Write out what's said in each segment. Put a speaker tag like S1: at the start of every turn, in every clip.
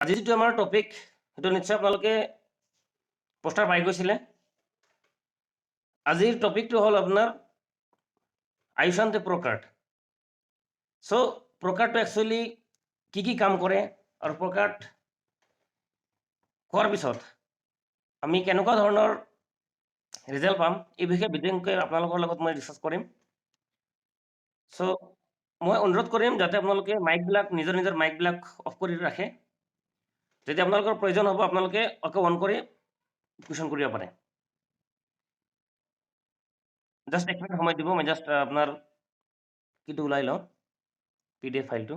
S1: আজি যিটো আমাৰ টপিক সেইটো নিশ্চয় আপোনালোকে পোষ্টাৰ পাই গৈছিলে। আজিৰ টপিকটো হ'ল আপোনাৰ আয়ুষ্মান প্ৰকাৰ্ড। চ' প্ৰকাৰ্ডটো একচুৱেলি কি কাম কৰে আৰু প্ৰকাৰ্ড হোৱাৰ পিছত আমি কেনেকুৱা ধৰণৰ ৰিজাল্ট পাম এই বিষয়ে বিশেষকৈ আপোনালোকৰ লগত মই ডিছকাছ কৰিম। চ' মই অনুৰোধ কৰিম যাতে আপোনালোকে মাইকবিলাক নিজৰ মাইকবিলাক অফ কৰি ৰাখে। যদি আপোনালোকৰ প্ৰয়োজন হ'ব আপোনালোকে অকে অন কৰি কুৱেশ্যন কৰিব পাৰে। জাষ্ট এক মিনিট সময় দিব, মই জাষ্ট আপোনাৰ কিটো ওলাই লওঁ PDF ফাইলটো।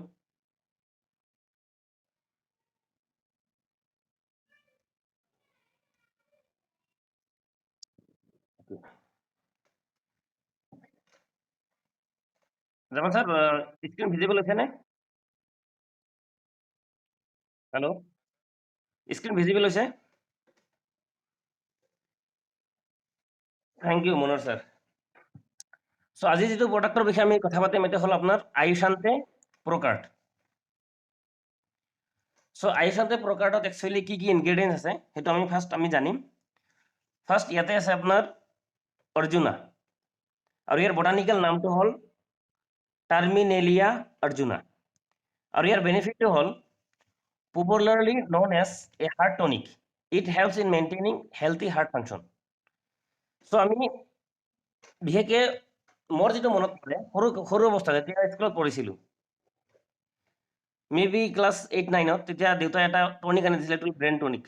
S1: জামান স্যার স্ক্রিন ভিজিবল আছে না? হ্যালো, স্ক্রিন ভিজিবল আছে? থ্যাংক ইউ মনোহর স্যার। সো আজি যেটো প্ৰডাক্টৰ বিষয়ে আমি কথা পাতিম এটা হ'ল আপোনাৰ আয়ুষান্তে প্ৰকাৰ্ড। সো আয়ুষান্তে প্ৰকাৰ্ডত একচুৱেলি কি ইনগ্ৰেডিয়েন্টছ আছে সেইটো আমি ফাৰ্ষ্ট জানিম। ফাৰ্ষ্ট ইয়াতে আছে আপোনাৰ অৰ্জুনা আৰু ইয়াৰ বটানিকেল নামটো হ'ল টাৰ্মিনেলিয়া অৰ্জুনা আৰু ইয়াৰ বেনিফিটটো হ'ল popularly known as a heart tonic. It helps in maintaining healthy heart function. So আমি বিশেষকে মোৰ যেটো মনত পৰে সৰু অৱস্থাত যেতিয়া স্কুলত পঢ়িছিলোঁ, মেবি ক্লাছ 8-9ত তেতিয়া দেউতাই এটা টনিক আনি দিছিলে, এইটো ব্ৰেইন টনিক।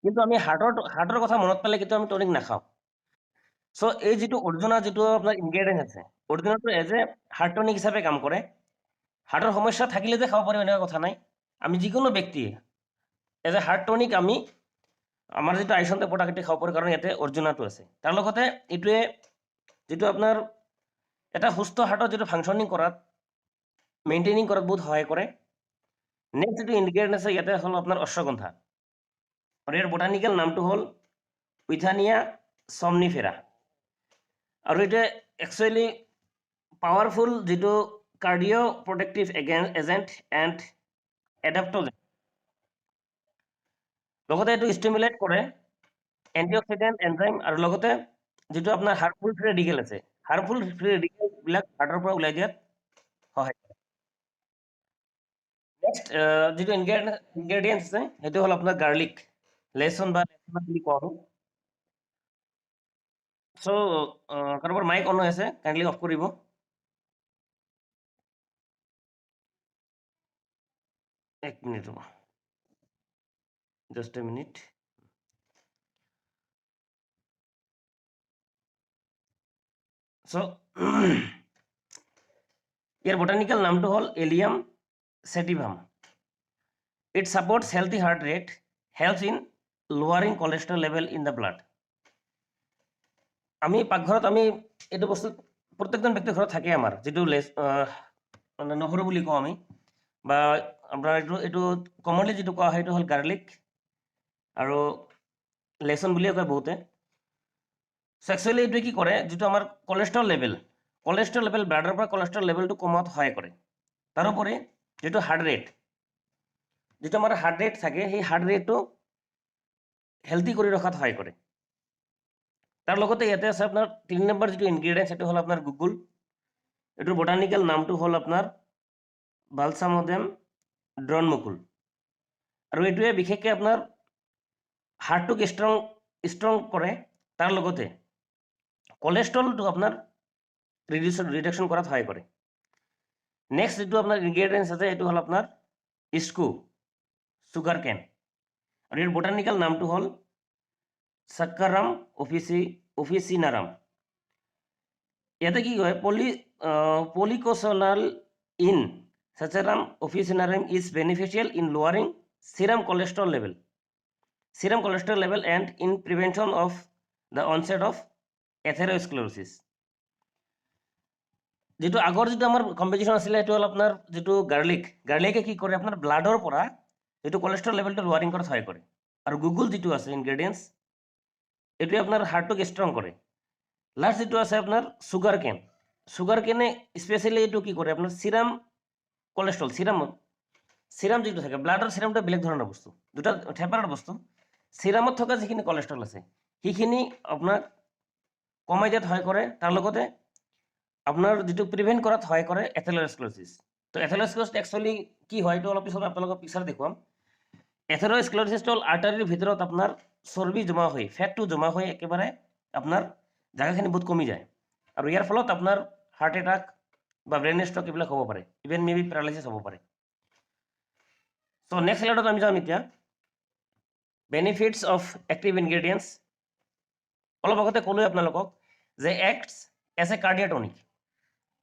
S1: কিন্তু আমি হাৰ্টৰ কথা মনত পালে কিন্তু আমি টনিক নাখাওঁ। চ' এই যেটো অৰ্জুনা যেটো আপোনাৰ ইনগ্ৰেডিয়েন্ট আছে, অৰ্জুনাটো এজ এ হাৰ্ট টনিক হিচাপে কাম কৰে। হাৰ্টৰ সমস্যা থাকিলে যে খাব পাৰিম এনেকুৱা কথা নাই। আমি যিকোনো ব্যক্তিয়ে এজ এ হাৰ্ট টনিক আমি আমাৰ যেটো আয়ুষ্মান্তে প্ৰডাক্ট খাব পাৰোঁ, কাৰণ ইয়াতে অৰ্জুনাটো আছে। তাৰ লগতে এইটোৱে যেটো আপোনাৰ এটা সুস্থ হাৰ্টৰ যেটো ফাংচনিং কৰাত মেইনটেইনিং কৰাত বহুত সহায় কৰে। নেক্সট যেটো ইনগ্ৰেডিয়েন্ট আছে ইয়াতে হ'ল আপোনাৰ অশ্বগন্ধা আৰু ইয়াৰ বটানিকেল নামটো হ'ল উইথানিয়া somnifera আৰু এটা একচুৱেলি পাৱাৰফুল যেটো cardio protective agent and adaptogen. লগতে এইটো ষ্টিমুলেট কৰে এন্টিঅক্সিডেন্ট এনজাইম আৰু লগতে যেটো আপোনাৰ হাৰ্মফুল ফ্ৰী ৰেডিকেল আছে, হাৰ্মফুল ফ্ৰী ৰেডিকেলবিলাক হাৰ্টৰ পৰা ওলাই দিয়াত সহায় কৰে। নেক্সট যেটো ইনগ্ৰেডিয়েন্টছ আছে সেইটো হ'ল আপোনাৰ গাৰ্লিক, লেচন বা লেচন বুলি কোৱা হয়। চ' কাৰোবাৰ মাইক অন হৈ আছে, কাইণ্ডলি অফ কৰিব। এক মিনিট ৰ'ব, just a minute. So' year botanical নামটো হ'ল allium সেটিভাম। It supports healthy heart rate, helps in lowering cholesterol level in the blood. আমি পাকঘৰত আমি এইটো বস্তু প্ৰত্যেকজন ব্যক্তিৰ ঘৰত থাকে, আমাৰ যেটো মানে নহৰু বুলি কওঁ আমি, বা আপোনাৰ এইটো কমনলি যেটো কোৱা হয় সেইটো হ'ল গাৰ্লিক আৰু লেচন বুলিয়ে কয় বহুতে। একচুৱেলি এইটোৱে কি কৰে, যেটো আমাৰ কলেষ্ট্ৰল লেভেল ব্লাডৰ পৰা কলেষ্ট্ৰল লেভেলটো কমোৱাত সহায় কৰে। তাৰোপৰি যেটো হাৰ্ট ৰেট, যেটো আমাৰ হাৰ্ট ৰেট থাকে সেই হাৰ্ট ৰেটটো হেল্থি কৰি ৰখাত সহায় কৰে। তাৰ লগতে ইয়াতে আছে আপোনাৰ 3 নম্বৰ যেটো ইনগ্ৰেডিয়েন্ট সেইটো হ'ল আপোনাৰ গুগুল। এইটোৰ বটানিকেল নামটো হ'ল আপোনাৰ বালসামোডেম ড্ৰনমুকুল আৰু এইটোৱে বিশেষকৈ আপোনাৰ হাৰ্টটোক ষ্ট্ৰং কৰে। তাৰ লগতে কলেষ্ট্ৰলটো আপোনাৰ ৰিডাকশ্যন কৰাত সহায় কৰে। নেক্সট যেটো আপোনাৰ ইনগ্ৰেডিয়েন্টছ আছে সেইটো হ'ল আপোনাৰ ইস্কু সুগাৰ কেন আৰু ইয়াৰ বটানিকেল নামটো হ'ল সাক্কাৰাম অফিচিনাৰাম। ইয়াতে কি কয় policosanol in saccharum officinarum is beneficial in lowering serum cholesterol level and in prevention of the onset of atherosclerosis. যেটো আগৰ যেটো আমাৰ কম্পেটিশন আছিলে সেইটো হ'ল আপোনাৰ যেটো গাৰ্লিকে কি কৰে, আপোনাৰ ব্লাডৰ পৰা যেটো কোলেষ্ট্ৰল লেভেলটো লোৱাৰিং কৰাত সহায় কৰে। আৰু গুগুল যেটো আছে ইনগ্ৰেডিয়েন্টছ এইটোৱে আপোনাৰ হাৰ্টটোক ষ্ট্ৰং কৰে। লাষ্ট যেটো আছে আপোনাৰ সুগাৰ কেনে স্পেচিয়েলি এইটো কি কৰে, আপোনাৰ চিৰাম চিৰাম যিটো থাকে ব্লাড আৰু চিৰামটো বেলেগ ধৰণৰ বস্তু, দুটা ঠেপাৰৰ বস্তু। চিৰামত থকা যিখিনি কলেষ্ট্ৰল আছে সেইখিনি আপোনাক কমাই দিয়াত সহায় কৰে, তাৰ লগতে আপোনাৰ যিটো প্ৰিভেণ্ট কৰাত সহায় কৰে এথেৰ'স্ক্লেৰ'চিছ। তো এথেৰ'স্ক্লেৰ'চিছ একচুৱেলি কি হয় এইটো অলপ পিছত আপোনালোকক পিকচাৰ দেখুৱাম। এথেৰ'স্ক্লেৰ'চিছটো হ'ল আৰ্টাৰীৰ ভিতৰত আপোনাৰ চৰ্বি জমা হৈ ফেটটো জমা হৈ একেবাৰে আপোনাৰ জাগাখিনি বহুত কমি যায়, আৰু ইয়াৰ ফলত আপোনাৰ হাৰ্ট এটাক বা ব্ৰেইন ষ্ট্ৰক এইবিলাক হ'ব পাৰে, ইভেন মে বি পেৰালাইচিছ হ'ব পাৰে। চ' নেক্সট স্লাইডত আমি যাম এতিয়া বেনিফিটছ অফ এক্টিভ ইনগ্ৰেডিয়েণ্টছ। অলপ আগতে ক'লোৱে আপোনালোকক যে এক্টছ এজ এ কাৰ্ডিয়াটনিক,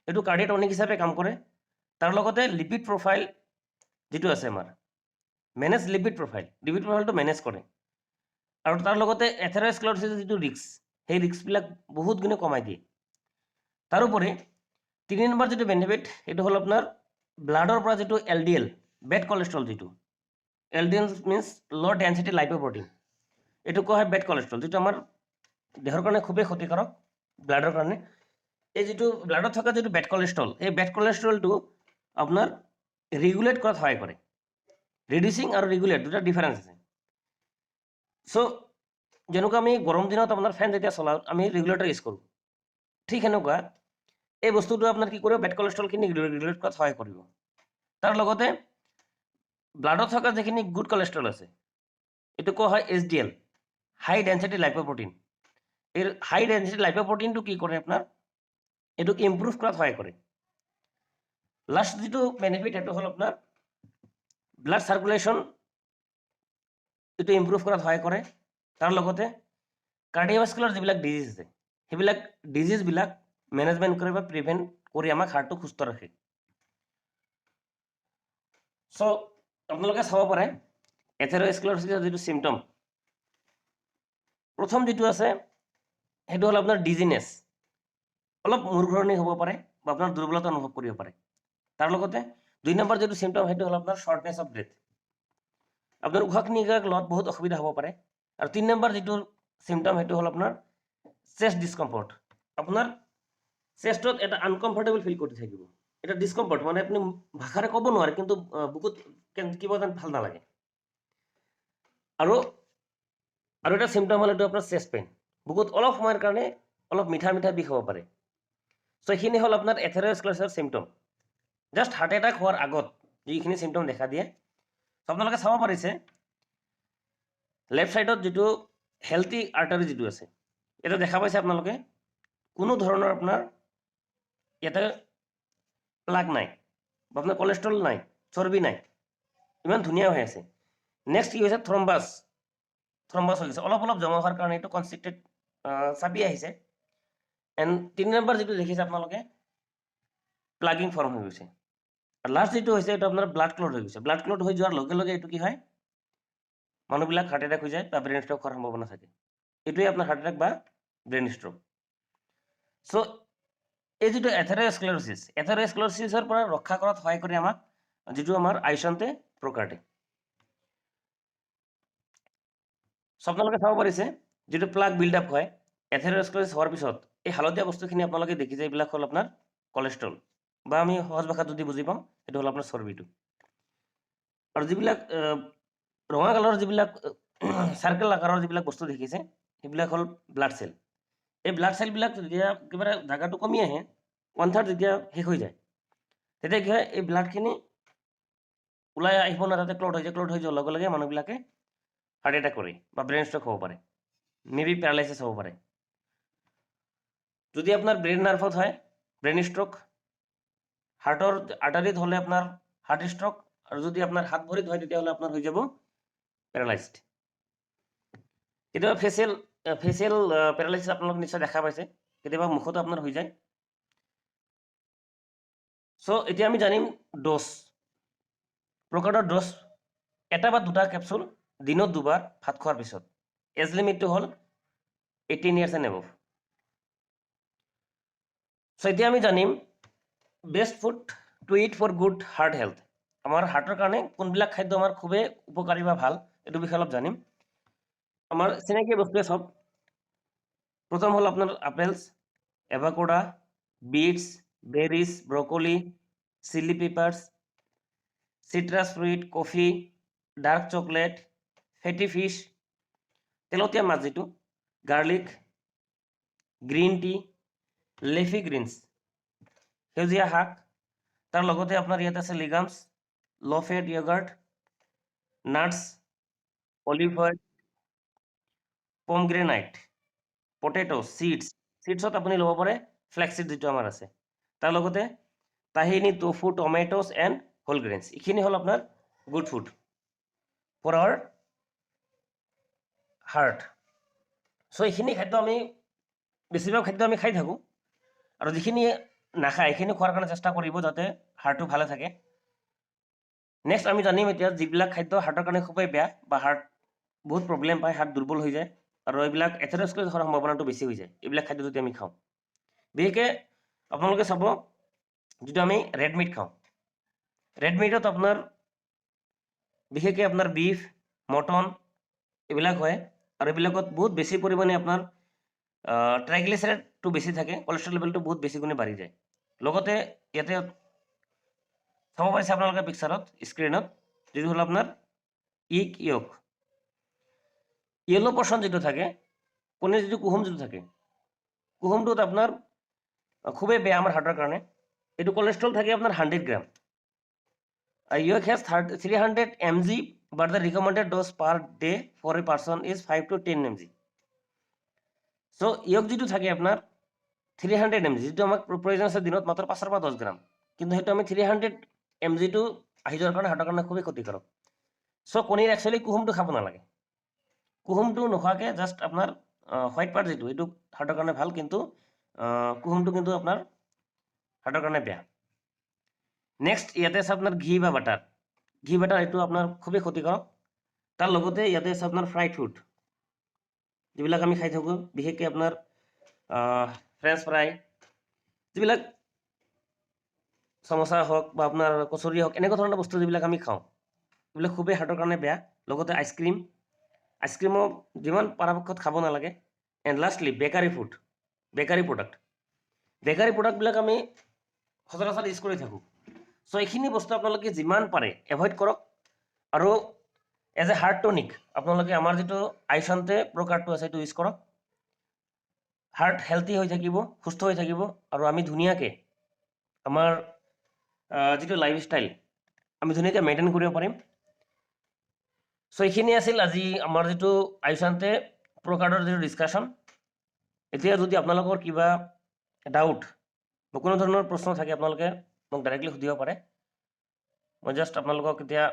S1: এইটো কাৰ্ডিয়াটনিক হিচাপে কাম কৰে। তাৰ লগতে লিপিড প্ৰফাইল যিটো আছে আমাৰ মেনেজ লিপিড প্ৰফাইলটো মেনেজ কৰে, আৰু তাৰ লগতে এথেৰ'স্ক্লেৰ'চিছৰ যিটো ৰিস্ক সেই ৰিস্কবিলাক বহুত গুণে কমাই দিয়ে। তাৰোপৰি 3 নম্বৰ যিটো বেনিফিট সেইটো হ'ল আপোনাৰ ব্লাডৰ পৰা যিটো LDL বেড কলেষ্ট্ৰল, যিটো LDL মিনছ ল' ডেঞ্চিটি লাইপ'প্ৰটিন, এইটো কোৱা হয় বেড কলেষ্ট্ৰল, যিটো আমাৰ দেহৰ কাৰণে খুবেই ক্ষতিকাৰক ব্লাডৰ কাৰণে। এই যিটো ব্লাডত থকা যিটো বেড কলেষ্ট্ৰল, এই বেড কলেষ্ট্ৰলটো আপোনাৰ ৰেগুলেট কৰাত সহায় কৰে। ৰিডিউচিং আৰু ৰেগুলেট দুটা ডিফাৰেঞ্চ আছে। চ' যেনেকুৱা আমি গৰম দিনত আপোনাৰ ফেন যেতিয়া চলাওঁ আমি ৰেগুলেটৰ ইউজ কৰোঁ, ঠিক সেনেকুৱা এই বস্তুটো আপোনাৰ কি কৰিব বেড কলেষ্ট্ৰলখিনি ৰেগুলেট কৰাত সহায় কৰিব। তাৰ লগতে ব্লাডত থকা যিখিনি গুড কলেষ্ট্ৰল আছে এইটো কোৱা হয় HDL হাই ডেঞ্চিটি লাইপ'প্ৰটিন। এই হাই ডেঞ্চিটি লাইপ'প্ৰটিনটো কি কৰে আপোনাৰ এইটোক ইম্প্ৰুভ কৰাত সহায় কৰে। লাষ্ট যিটো বেনিফিট সেইটো হ'ল আপোনাৰ ব্লাড চাৰ্কুলেশ্যন, এইটো ইম্প্ৰুভ কৰাত সহায় কৰে। তাৰ লগতে কাৰ্ডিঅ'ভাস্কুলাৰ যিবিলাক ডিজিজ আছে সেইবিলাক ডিজিজবিলাক মেনেজমেণ্ট কৰে বা প্ৰিভেণ্ট কৰি আমাক হাৰ্টটো সুস্থ ৰাখে। চ' আপোনালোকে চাব পাৰে এথেৰ'স্ক্লেৰ'চিছৰ যিটো চিমটম, প্ৰথম যিটো আছে সেইটো হ'ল আপোনাৰ ডিজিনেছ, অলপ মূৰঘূৰণি হ'ব পাৰে বা আপোনাৰ দুৰ্বলতা অনুভৱ কৰিব পাৰে। তাৰ লগতে 2 নম্বৰ যিটো চিমটম সেইটো হ'ল আপোনাৰ শ্বৰ্টনেছ অফ ব্ৰেথ, আপোনাৰ উশাহ নিশাহ লোৱাত বহুত অসুবিধা হ'ব পাৰে। আৰু 3 নম্বৰ যিটো চিমটম সেইটো হ'ল আপোনাৰ চেষ্ট ডিছকমফৰ্ট, আপোনাৰ চেষ্টত এটা আনকমফৰ্টেবল ফিল কৰি থাকিব, এটা ডিছকমফৰ্ট মানে আপুনি ভাষাৰে ক'ব নোৱাৰে কিন্তু বুকুত কিবা যেন ভাল নালাগে। আৰু এটা চিমটম হ'ল এইটো আপোনাৰ চেষ্ট পেইন, বুকুত অলপ সময়ৰ কাৰণে অলপ মিঠা মিঠা বিষ হ'ব পাৰে। চ' এইখিনি হ'ল আপোনাৰ এথেৰ'স্ক্লেৰ'চিছৰ চিমটম, জাষ্ট হাৰ্ট এটাক হোৱাৰ আগত যিখিনি চিমটম দেখা দিয়ে। আপোনালোকে চাব পাৰিছে লেফ্ট ছাইডত যিটো হেল্থি আৰ্টাৰী যিটো আছে এটা দেখা পাইছে আপোনালোকে, কোনো ধৰণৰ আপোনাৰ ইয়াতে প্লাগ নাই বা আপোনাৰ কলেষ্ট্ৰল নাই, চৰ্বি নাই, ইমান ধুনীয়া হৈ আছে। নেক্সট কি হৈছে থ্ৰম্বাছ হৈ গৈছে, অলপ অলপ জমা হোৱাৰ কাৰণে এইটো কনষ্ট্ৰিক্টেড চাবি আহিছে। এণ্ড 3 নম্বৰ যিটো দেখিছে আপোনালোকে প্লাগিং ফৰ্ম হৈ গৈছে। আৰু লাষ্ট যিটো হৈছে এইটো আপোনাৰ ব্লাড ক্লট হৈ গৈছে। ব্লাড ক্লট হৈ যোৱাৰ লগে লগে এইটো কি হয় মানুহবিলাক হাৰ্ট এটেক হৈ যায় বা ব্ৰেইন ষ্ট্ৰক হোৱাৰ সম্ভাৱনা থাকে। এইটোৱে আপোনাৰ হাৰ্ট এটেক বা ব্ৰেইন ষ্ট্ৰক। চ' এই যিটো এথেৰ'স্ক্লেৰ'চিছৰ পৰা ৰক্ষা কৰাত সহায় কৰে আমাক যিটো আমাৰ আইচন্তে প্ৰকাৰটে। আপোনালোকে চাব পাৰিছে যিটো প্লাগ বিল্ড আপ হয় এথেৰ'স্ক্লেৰ'চিছ হোৱাৰ পিছত, এই হালধীয়া বস্তুখিনি আপোনালোকে দেখিছে এইবিলাক হ'ল আপোনাৰ কলেষ্ট্ৰল, বা আমি সহজ ভাষাত যদি বুজি পাওঁ সেইটো হ'ল আপোনাৰ চৰ্বিটো। আৰু যিবিলাক ৰঙা কালাৰৰ যিবিলাক চাৰ্কেল আকাৰৰ যিবিলাক বস্তু দেখিছে সেইবিলাক হ'ল ব্লাড চেল। এই ব্লাড চেলবিলাক যেতিয়া একেবাৰে জাগাটো কমি আহে 1/3 যেতিয়া শেষ হৈ যায় তেতিয়া কি হয় এই ব্লাডখিনি ওলাই আহিব না, তাতে ক্লট হৈ যায়, ক্লট হৈ যোৱাৰ লগে লগে মানুহবিলাকে হাৰ্ট এটেক কৰে বা ব্ৰেইন ষ্ট্ৰক হ'ব পাৰে, মে বি পেৰালাইচিছ হ'ব পাৰে। যদি আপোনাৰ ব্ৰেইন নাৰ্ভত হয় ব্ৰেইন ষ্ট্ৰক, হাৰ্টৰ আৰ্টাৰীত হ'লে আপোনাৰ হাৰ্ট ষ্ট্ৰক, আৰু যদি আপোনাৰ হাত ভৰিত হয় তেতিয়াহ'লে আপোনাৰ হৈ যাব পেৰালাইজড। কেতিয়াবা ফেচিয়েল পেৰালাইচিছ আপোনালোকে নিশ্চয় দেখা পাইছে, কেতিয়াবা মুখতো আপোনাৰ হৈ যায়। চ' এতিয়া আমি জানিম ড'জ, প্ৰকাৰৰ ড'জ। এটা বা দুটা কেপচুল দিনত 2 বাৰ ভাত খোৱাৰ পিছত। এজ লিমিটটো হ'ল 18 years এণ্ড এবভ। চ' এতিয়া আমি জানিম best food to eat for good heart health, আমাৰ হাৰ্টৰ কাৰণে কোনবিলাক খাদ্য আমাৰ খুবেই উপকাৰী বা ভাল এইটো বিষয়ে অলপ জানিম। আমাৰ চিনাকি বস্তুৱে চব। প্ৰথম হ'ল আপোনাৰ apples, avocado, beets, berries, broccoli, chilli peppers, citrus fruit, coffee, dark chocolate, fatty fish, তেলতীয়া মাছ যিটো, garlic, green tea, leafy greens, সেউজীয়া শাক, তাৰ লগতে আপোনাৰ ইয়াত আছে legumes, low' fat yogurt, nuts, olive oil, pomegranate, potato, চিডছত আপুনি ল'ব পাৰে ফ্লেক্সিড যিটো আমাৰ আছে, তাৰ লগতে tahini, tofu, tomatoes and whole grains. এইখিনি হ'ল আপোনাৰ good food for our heart. So' এইখিনি খাদ্য আমি বেছিভাগ খাদ্য আমি খাই থাকোঁ, আৰু যিখিনি নাখায় এইখিনি খোৱাৰ কাৰণে চেষ্টা কৰিব যাতে হাৰ্টটো ভালে থাকে। নেক্সট আমি জানিম এতিয়া যিবিলাক খাদ্য হাৰ্টৰ কাৰণে খুবেই বেয়া বা হাৰ্ট বহুত প্ৰব্লেম পায়, হাৰ্ট দুৰ্বল হৈ যায়, আৰু এইবিলাক এথেৰস্ক্লেৰ'ছিছ হোৱাৰ সম্ভাৱনাটো বেছি হৈ যায় এইবিলাক খাদ্য যদি আমি খাওঁ। বিশেষকৈ আপোনালোকে চাব যিটো আমি ৰেড মিট খাওঁ, ৰেড মিটত আপোনাৰ বিশেষকৈ আপোনাৰ বিফ, মটন এইবিলাক হয়, আৰু এইবিলাকত বহুত বেছি পৰিমাণে আপোনাৰ ট্ৰাইগ্লিচাৰাইডটো বেছি থাকে, কলেষ্ট্ৰল লেভেলটো বহুত বেছি গুণে বাঢ়ি যায়। লগতে ইয়াতে চাব পাৰিছে আপোনালোকে পিকচাৰত স্ক্ৰীণত যিটো হ'ল আপোনাৰ ইগ য়ক, য়েলো পৰ্চন যিটো থাকে, কণীৰ যিটো কুহুম যিটো থাকে, কুহুমটোত আপোনাৰ খুবেই বেয়া আমাৰ হাৰ্টৰ কাৰণে। এইটো কলেষ্ট্ৰল থাকে আপোনাৰ 100 গ্ৰাম। য়ক has 300 mg, but the recommended dose per day for a person is 5 to 10 mg. চ' য়ক যিটো থাকে আপোনাৰ 300 mg, যিটো আমাক প্ৰয়োজন আছে দিনত মাত্ৰ 5 পৰা 10 গ্ৰাম, কিন্তু সেইটো আমি 300 mgটো আহি যোৱাৰ কাৰণে হাৰ্টৰ কাৰণে খুবেই ক্ষতিকাৰক। চ' কণীৰ একচুৱেলি কুহুমটো খাব নালাগে, কুহুমটো নোখোৱাকৈ জাষ্ট আপোনাৰ হোৱাইট পাৰ্ট যিটো এইটো হাৰ্টৰ কাৰণে ভাল, কিন্তু কুহুমটো কিন্তু আপোনাৰ হাৰ্টৰ কাৰণে বেয়া। নেক্সট ইয়াতে আছে আপোনাৰ ঘি বা বাটাৰ, ঘি বাটাৰ এইটো আপোনাৰ খুবেই ক্ষতিকাৰক। তাৰ লগতে ইয়াতে আছে আপোনাৰ ফ্ৰাইড ফুড যিবিলাক আমি খাই থাকোঁ, বিশেষকৈ আপোনাৰ ফ্ৰেঞ্চ ফ্ৰাই, যিবিলাক চামোচা হওক বা আপোনাৰ কচৰি হওক, এনেকুৱা ধৰণৰ বস্তু যিবিলাক আমি খাওঁ এইবিলাক খুবেই হাৰ্টৰ কাৰণে বেয়া। লগতে আইচক্ৰীমো যিমান পৰাপক্ষত খাব নালাগে। And lastly bakery food, bakery প্ৰডাক্টবিলাক আমি সচৰাচৰ ইউজ কৰি থাকোঁ। চ' এইখিনি বস্তু আপোনালোকে যিমান পাৰে এভইড কৰক, আৰু এজ এ হাৰ্ট টনিক আপোনালোকে আমাৰ যিটো আইচান্তে প্ৰকাৰটো আছে সেইটো ইউজ কৰক। হাৰ্ট হেল্থি হৈ থাকিব, সুস্থ হৈ থাকিব, আৰু আমি ধুনীয়াকৈ আমাৰ যিটো লাইফষ্টাইল আমি ধুনীয়াকৈ মেইনটেইন কৰিব পাৰিম। চ' এইখিনি আছিল আজি আমাৰ যিটো আইচান্তে প্ৰকাৰৰ যিটো ডিছকাশ্যন। এতিয়া যদি আপোনালোকৰ কিবা ডাউট বা কোনো ধৰণৰ প্ৰশ্ন থাকে আপোনালোকে মোক ডাইৰেক্টলি সুধিব পাৰে। মই জাষ্ট আপোনালোকক এতিয়া